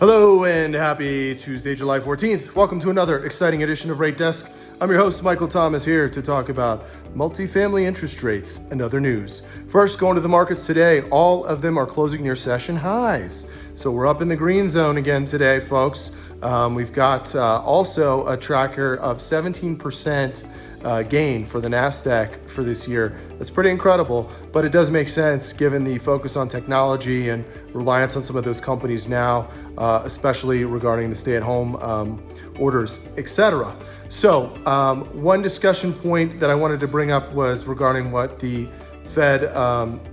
Hello and happy Tuesday, July 14th. Welcome to another exciting edition of Rate Desk. I'm your host, Michael Thomas, here to talk about multifamily interest rates and other news. First, going to the markets today, all of them are closing near session highs. So we're up in the green zone again today, folks. We've got also a tracker of 17% gain for the NASDAQ for this year. That's pretty incredible, but it does make sense given the focus on technology and reliance on some of those companies now, especially regarding the stay-at-home orders, etc. So one discussion point that I wanted to bring up was regarding what the Fed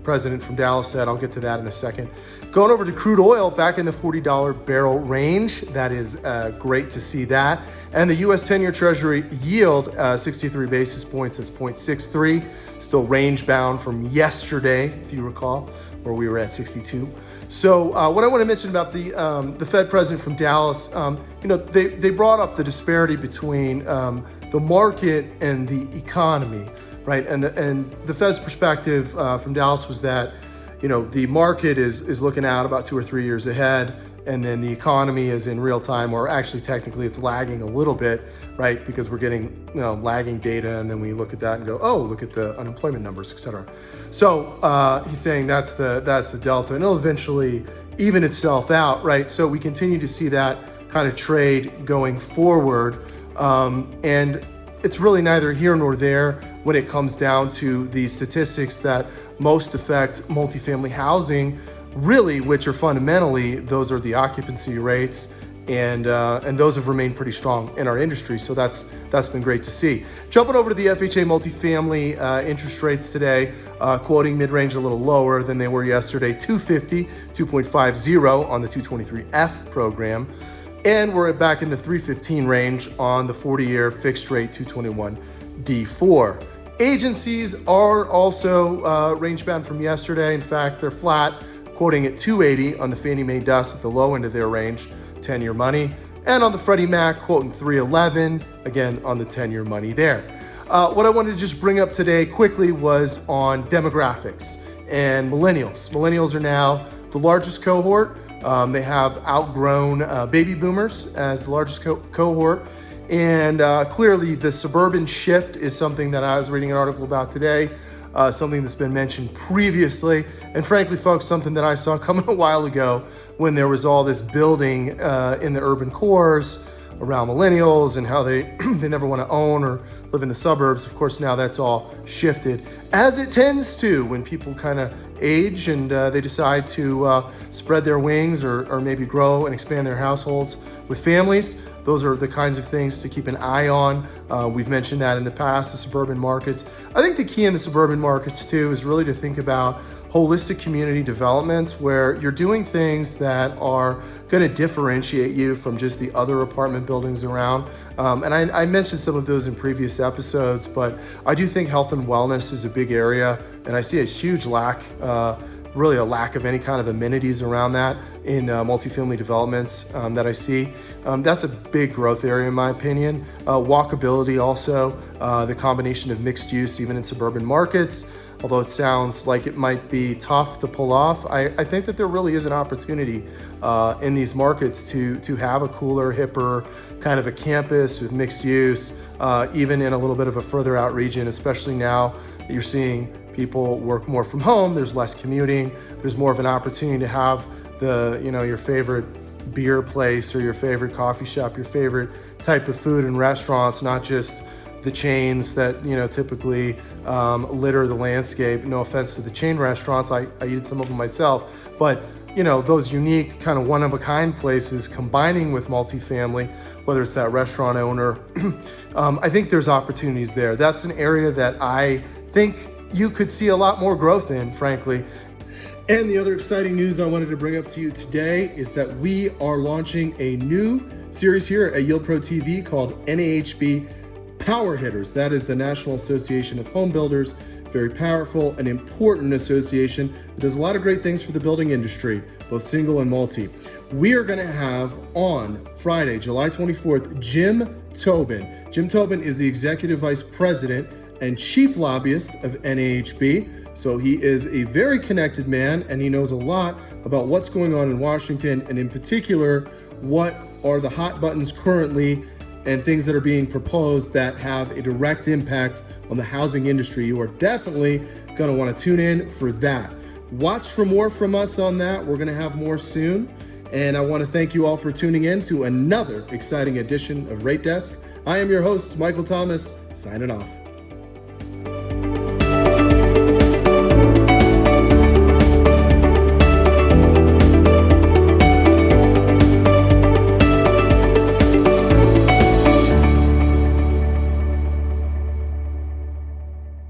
president from Dallas said. I'll get to that in a second. Going over to crude oil, back in the $40 barrel range. That is great to see that. And the U.S. 10-year Treasury yield, 63 basis points, that's 0.63. Still range bound from yesterday, if you recall, where we were at 62. So what I want to mention about the Fed president from Dallas, they brought up the disparity between the market and the economy, right? And the Fed's perspective from Dallas was that, the market is looking out about 2 or 3 years ahead, and then the economy is in real time, or actually technically it's lagging a little bit, right? Because we're getting lagging data, and then we look at that and go, oh, look at the unemployment numbers, et cetera. So he's saying that's the delta, and it'll eventually even itself out, right? So we continue to see that kind of trade going forward, and it's really neither here nor there when it comes down to the statistics that most affect multifamily housing, really, which are fundamentally, those are the occupancy rates, and those have remained pretty strong in our industry. So that's been great to see. Jumping over to the FHA multifamily interest rates today, quoting mid-range a little lower than they were yesterday, 2.50 on the 223F program. And we're back in the 315 range on the 40-year fixed rate 221 D4. Agencies are also range bound from yesterday. In fact, they're flat, quoting at 280 on the Fannie Mae DUS at the low end of their range, 10-year money. And on the Freddie Mac, quoting 311, again on the 10-year money there. What I wanted to just bring up today quickly was on demographics and millennials. Millennials are now the largest cohort. They have outgrown baby boomers as the largest cohort. And clearly the suburban shift is something that I was reading an article about today, something that's been mentioned previously. And frankly, folks, something that I saw coming a while ago when there was all this building in the urban cores around millennials and how they never want to own or live in the suburbs. Of course, now that's all shifted, as it tends to when people kind of age and they decide to spread their wings or maybe grow and expand their households with families. Those are the kinds of things to keep an eye on. We've mentioned that in the past, the suburban markets. I think the key in the suburban markets too is really to think about holistic community developments where you're doing things that are going to differentiate you from just the other apartment buildings around. And I mentioned some of those in previous episodes, but I do think health and wellness is a big area, and I see a huge lack, really a lack of any kind of amenities around that in multifamily developments that I see. That's a big growth area in my opinion. Walkability also, the combination of mixed use even in suburban markets. Although it sounds like it might be tough to pull off, I think that there really is an opportunity in these markets to have a cooler, hipper kind of a campus with mixed use, even in a little bit of a further out region, especially now that you're seeing people work more from home. There's less commuting. There's more of an opportunity to have your favorite beer place or your favorite coffee shop, your favorite type of food and restaurants, not just the chains that typically litter the landscape. No offense to the chain restaurants, I eat some of them myself, but those unique kind of one-of-a-kind places combining with multifamily, whether it's that restaurant owner, I think there's opportunities there. That's an area that I think you could see a lot more growth in, frankly. And the other exciting news I wanted to bring up to you today is that we are launching a new series here at Yield Pro TV called NAHB Power Hitters. That is the National Association of Home Builders. Very powerful and important association that does a lot of great things for the building industry, both single and multi. We are going to have on Friday, July 24th, Jim Tobin. Jim Tobin is the Executive Vice President and Chief Lobbyist of NAHB. So he is a very connected man, and he knows a lot about what's going on in Washington, and in particular, what are the hot buttons currently and things that are being proposed that have a direct impact on the housing industry. You are definitely going to want to tune in for that. Watch for more from us on that. We're going to have more soon. And I want to thank you all for tuning in to another exciting edition of Rate Desk. I am your host, Michael Thomas, signing off.